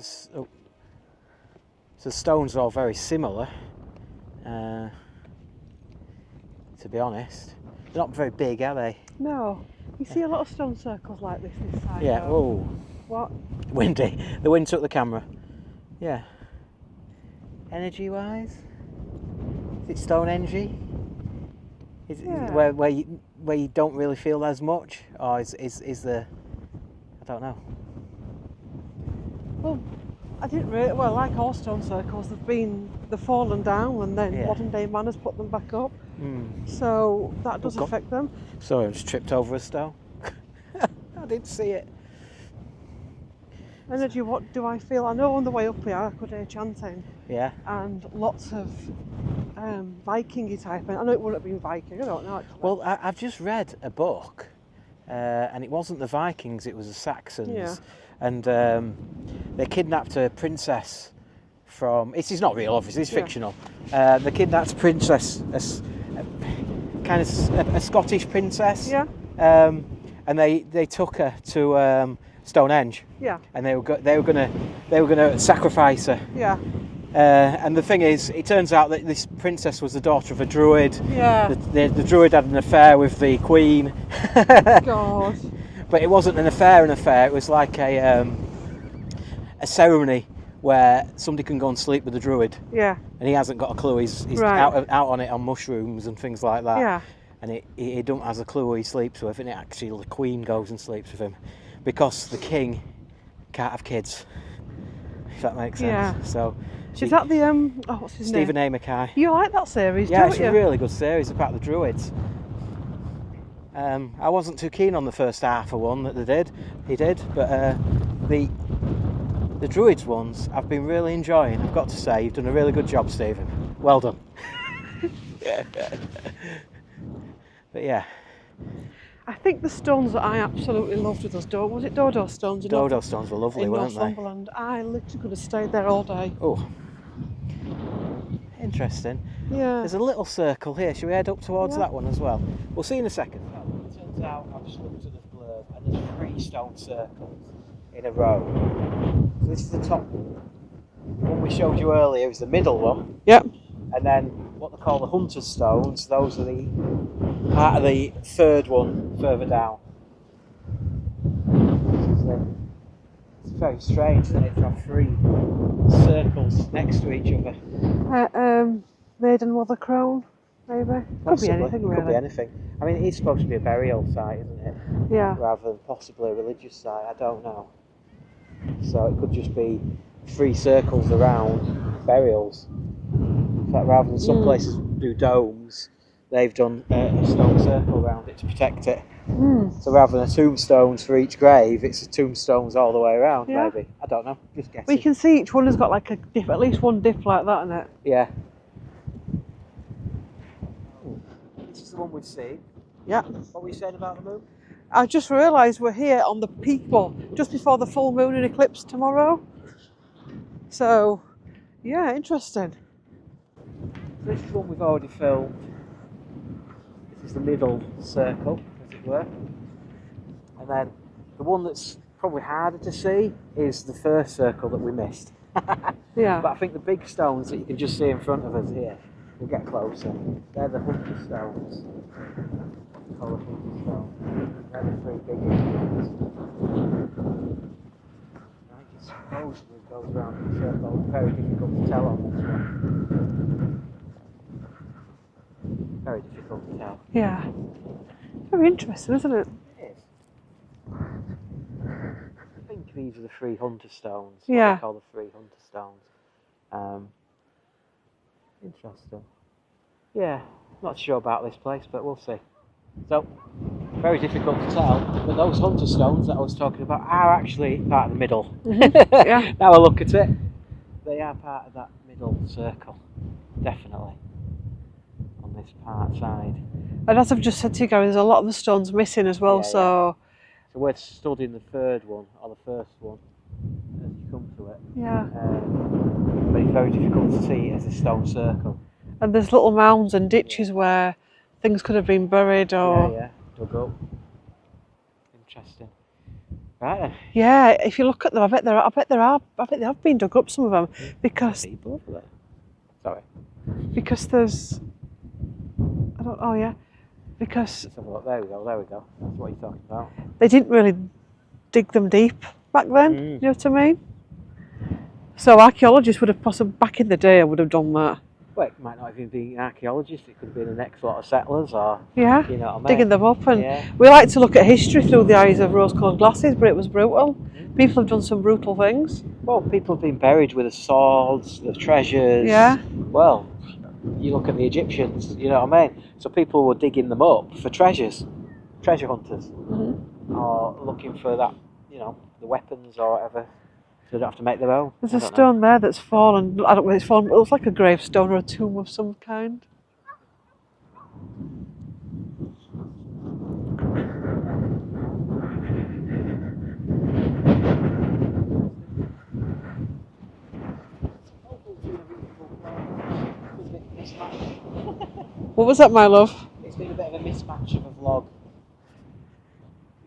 So the stones are all very similar. To be honest, they're not very big, are they? No. You see a lot of stone circles like this side. Yeah. Though. Whoa. What? Windy. The wind took the camera. Yeah. Energy-wise, is it stone energy? Is it where you don't really feel as much, or is the I don't know. Well, I didn't really. Well, like all stone circles, they've fallen down, and then modern day man has put them back up. So that does affect them. Sorry, I just tripped over a stone. I didn't see it. Energy, what do I feel? I know on the way up here I could hear chanting. Yeah. And lots of Viking-y type. I know it wouldn't have been Viking, I don't know actually. Well, I've just read a book, and it wasn't the Vikings, it was the Saxons. Yeah. And they kidnapped a princess from... This is not real, obviously, it's fictional. They kidnapped a princess, a Scottish princess. Yeah. And they took her to Stonehenge. Yeah. And they were gonna sacrifice her. Yeah. And the thing is, it turns out that this princess was the daughter of a druid. Yeah. The druid had an affair with the queen. God. But it wasn't an affair. It was like a ceremony where somebody can go and sleep with the druid. Yeah. And he hasn't got a clue. He's out on it on mushrooms and things like that. Yeah. And he don't have a clue who he sleeps with, and actually the queen goes and sleeps with him because the king can't have kids. If that makes sense. Yeah. So. Is that the what's his Stephen name? A. Mackay. You like that series, yeah, don't it's you? a really good series about the druids. I wasn't too keen on the first half of one that he did, but the druids ones I've been really enjoying. I've got to say, you've done a really good job, Stephen. Well done. But yeah. I think the stones that I absolutely loved with those was it Dodo stones? Dodo stones were lovely, weren't they? Northumberland. I literally could have stayed there all day. Oh. Interesting. Yeah. There's a little circle here. Should we head up towards that one as well? We'll see in a second. It turns out I've just looked at the blurb and there's 3 stone circles in a row. So this is the top one we showed you earlier is the middle one. Yep. And then what they call the hunter's stones, those are the part of the third one further down. It's very strange, isn't it, to have 3 circles next to each other. Maiden Mother Crone, maybe. Could be anything, really. Could be anything. I mean, it's supposed to be a burial site, isn't it? Yeah. Rather than possibly a religious site, I don't know. So it could just be 3 circles around burials. In fact, rather than some places do domes, they've done a stone circle around it to protect it. So rather than tombstones for each grave, it's tombstones all the way around, maybe. I don't know, just guessing. We can see each one has got like a dip, at least one dip like that in it. Yeah. This is the one we've seen. Yeah. What were you saying about the moon? I just realised we're here on the peak, well, just before the full moon and eclipse tomorrow. So, yeah, interesting. This is one we've already filmed. This is the middle circle, as it were. And then the one that's probably harder to see is the first circle that we missed. Yeah. But I think the big stones that you can just see in front of us here, we'll get closer. They're the hunter stones. Call the hunter stones. They're the 3 big ones. I suppose it goes around in a circle. Very difficult to tell on this one. Very difficult to tell. Yeah. Very interesting, isn't it? It is. I think these are the 3 hunter stones. Yeah. What they call the 3 hunter stones. Interesting. Yeah, not sure about this place, but we'll see. So, very difficult to tell, but those hunter stones that I was talking about are actually part of the middle. Yeah. Now I look at it, they are part of that middle circle, definitely, on this part side. And as I've just said to you guys, there's a lot of the stones missing as well, So we're studying the third one, or the first one, as you come to it. Yeah. But it's very difficult to see as a stone circle. And there's little mounds and ditches where things could have been buried or... Yeah, dug up. Interesting. Right. Yeah, if you look at them, I bet they have been dug up, some of them, because People over there. Sorry. there's, oh yeah, because Let's have a look. There we go. That's what you're talking about. they didn't really dig them deep back then. You know what I mean? So archaeologists would have possibly, back in the day, would have done that. Well, it might not even be archaeologists. It could have been the next lot of settlers, or Yeah, you know what I mean? digging them up. And we like to look at history through the eyes of rose-coloured glasses, but it was brutal. People have done some brutal things. Well, people have been buried with the swords, the treasures. Yeah. Well, you look at the Egyptians. You know what I mean? So people were digging them up for treasures, treasure hunters, or looking for that, you know, the weapons or whatever. So they don't have to make their own. There's a stone there that's fallen. I don't know if it's fallen, but it looks like a gravestone or a tomb of some kind. What was that, my love? It's been a bit of a mismatch of a vlog.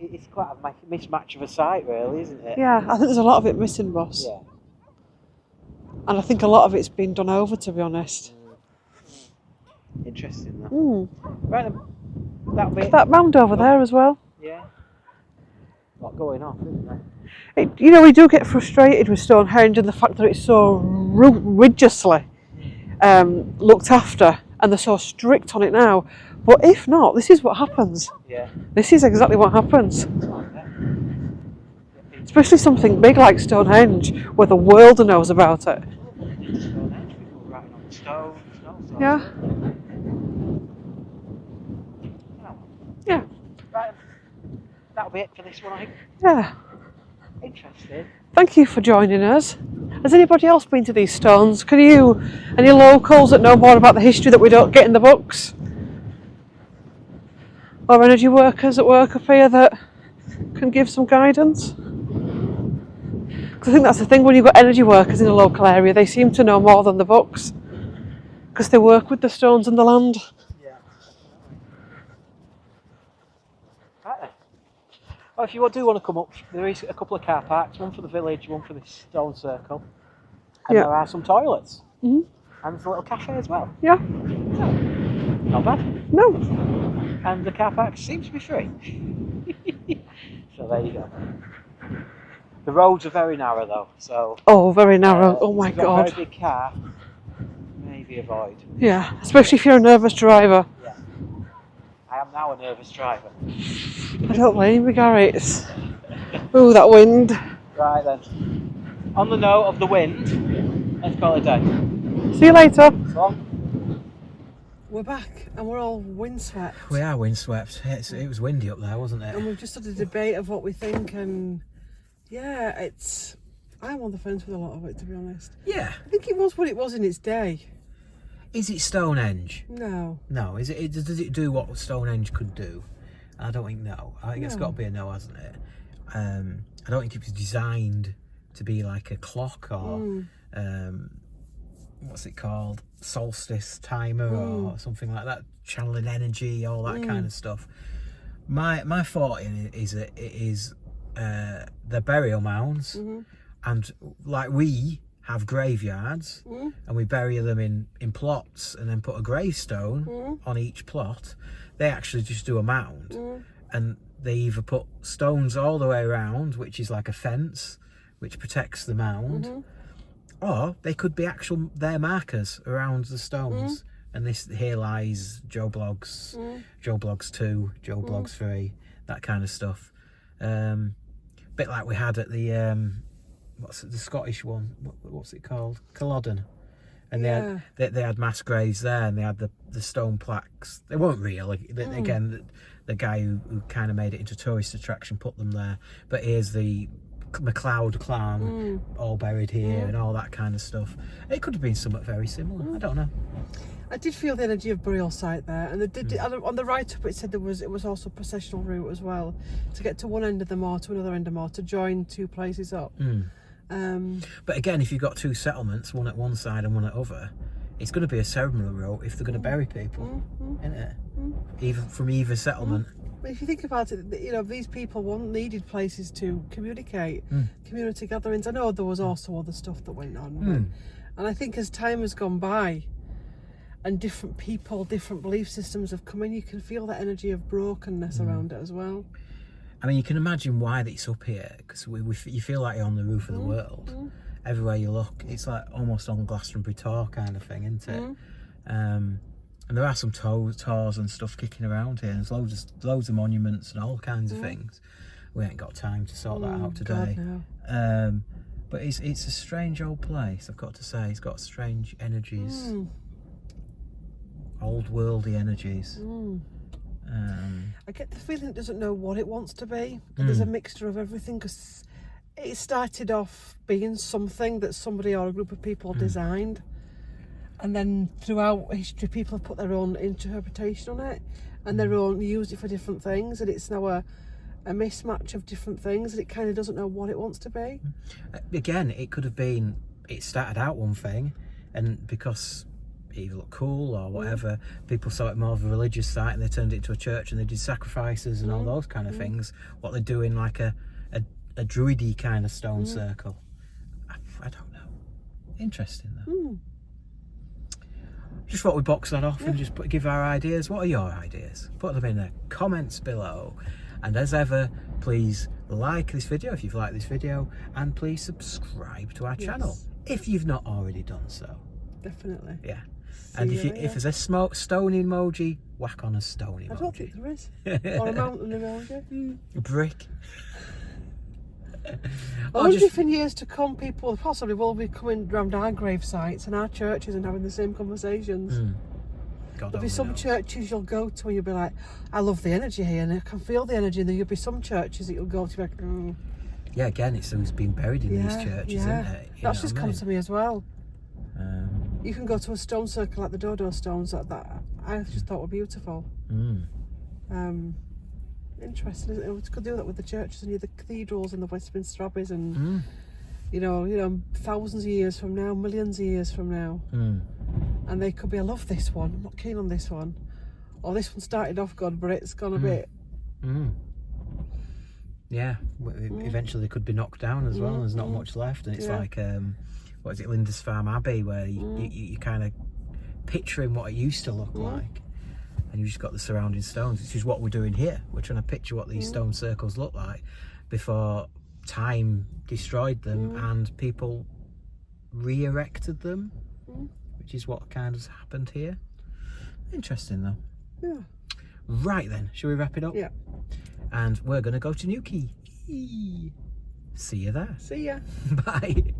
It's quite a mismatch of a site, really, isn't it? Yeah, I think there's a lot of it missing, boss. Yeah. And I think a lot of it's been done over, to be honest. Interesting, that. Right, then, that'll be That mound over there as well. Yeah. A lot going on, isn't there? You know, we do get frustrated with Stonehenge and the fact that it's so religiously looked after, and they're so strict on it now. But if not, this is what happens. Yeah. This is exactly what happens. Especially something big like Stonehenge, where the world knows about it. Stonehenge, people writing on stones, Yeah. Yeah. Right. That'll be it for this one, I think. Yeah. Interesting. Thank you for joining us. Has anybody else been to these stones? Any locals that know more about the history that we don't get in the books? Or energy workers that work up here that can give some guidance? Because I think that's the thing, when you've got energy workers in a local area, they seem to know more than the books. Because they work with the stones and the land. Yeah. Right then. Well, if you do want to come up, there is a couple of car parks, one for the village, one for the stone circle. And there are some toilets. And there's a little cafe as well. Yeah. So, not bad. No. And the car park seems to be free. So there you go. The roads are very narrow though, so... Oh, very narrow. Oh my if you've got God. a very big car, maybe avoid. Yeah, especially if you're a nervous driver. Yeah. I am now a nervous driver. I don't blame you, Gary. Ooh, that wind. Right then. On the note of the wind, let's call it a day. See you later. So on. We're back and we're all windswept. We are windswept. It was windy up there, wasn't it? And we've just had a debate of what we think, and yeah, I'm on the fence with a lot of it, to be honest. Yeah. I think it was what it was in its day. Is it Stonehenge? No. No. Does it do what Stonehenge could do? I don't think no. I think it's got to be a no, hasn't it? I don't think it was designed to be like a clock or what's it called, solstice timer or something like that, channeling energy, all that kind of stuff. My thought in it is that it is the burial mounds, and like we have graveyards and we bury them in plots and then put a gravestone on each plot. They actually just do a mound, and they either put stones all the way around, which is like a fence which protects the mound, or they could be their markers around the stones. And this here lies Joe Blogs, Joe Blogs 2, Joe Blogs 3, that kind of stuff. Bit like we had at the the Scottish one, what's it called, Culloden, and they had mass graves there, and they had the stone plaques. They weren't real. Again, the guy who kind of made it into a tourist attraction put them there. But here's the MacLeod clan all buried here and all that kind of stuff. It could have been somewhat very similar. I don't know. I did feel the energy of burial site there, and on the right up it said it was also a processional route as well, to get to one end of the moor to another end of the moor, to join two places up. But again, if you've got two settlements, one at one side and one at other, it's going to be a ceremonial route if they're going to bury people, isn't it? Even from either settlement. But if you think about it, you know, these people needed places to communicate, community gatherings. I know there was also other stuff that went on, and I think as time has gone by, and different people, different belief systems have come in, you can feel that energy of brokenness around it as well. I mean, you can imagine why it's up here, because you feel like you're on the roof of the world. Everywhere you look, it's like almost on Glastonbury Tor kind of thing, isn't it? And there are some tors and stuff kicking around here. There's loads of monuments and all kinds of things. We ain't got time to sort that out today. God, no. But it's a strange old place, I've got to say. It's got strange energies, old worldy energies. I get the feeling it doesn't know what it wants to be. There's a mixture of everything, because it started off being something that somebody or a group of people designed, and then throughout history people have put their own interpretation on it and their own, used it for different things, and it's now a mismatch of different things, and it kind of doesn't know what it wants to be. Again, it could have been, it started out one thing, and because it either looked cool or whatever, people saw it more of a religious site and they turned it into a church and they did sacrifices and all those kind of things. What they're doing, like a druidy kind of stone circle. I don't know. Interesting though. Just thought we'd box that off and just give our ideas. What are your ideas? Put them in the comments below. And as ever, please like this video if you've liked this video, and please subscribe to our channel if you've not already done so. Definitely. Yeah. And if there's a stone emoji, whack on a stone emoji. I don't think there is. Or a mountain emoji. A brick. I wonder if in years to come people possibly will be coming round our grave sites and our churches and having the same conversations. There'll be some churches you'll go to and you'll be like, I love the energy here and I can feel the energy, and then there'll be some churches that you'll go to like, Yeah, again, it's who's been buried in these churches, isn't it? That's just come to me as well. You can go to a stone circle like the Dodo stones that I just thought were beautiful. Interesting, isn't it? We could do that with the churches and the cathedrals and the Westminster Abbeys, and you know, thousands of years from now, millions of years from now, and they could be, I love this one, I'm not keen on this one, or this one started off good but it's gone a bit. Yeah, eventually they could be knocked down as well. There's not much left, and it's like what is it, Lindisfarne Abbey, where you kind of picturing what it used to look like. And you've just got the surrounding stones, which is what we're doing here. We're trying to picture what these stone circles look like before time destroyed them and people re-erected them, which is what kind of happened here. Interesting though. Yeah. Right then, shall we wrap it up? Yeah. And we're going to go to Newquay. See you there. See ya. Bye.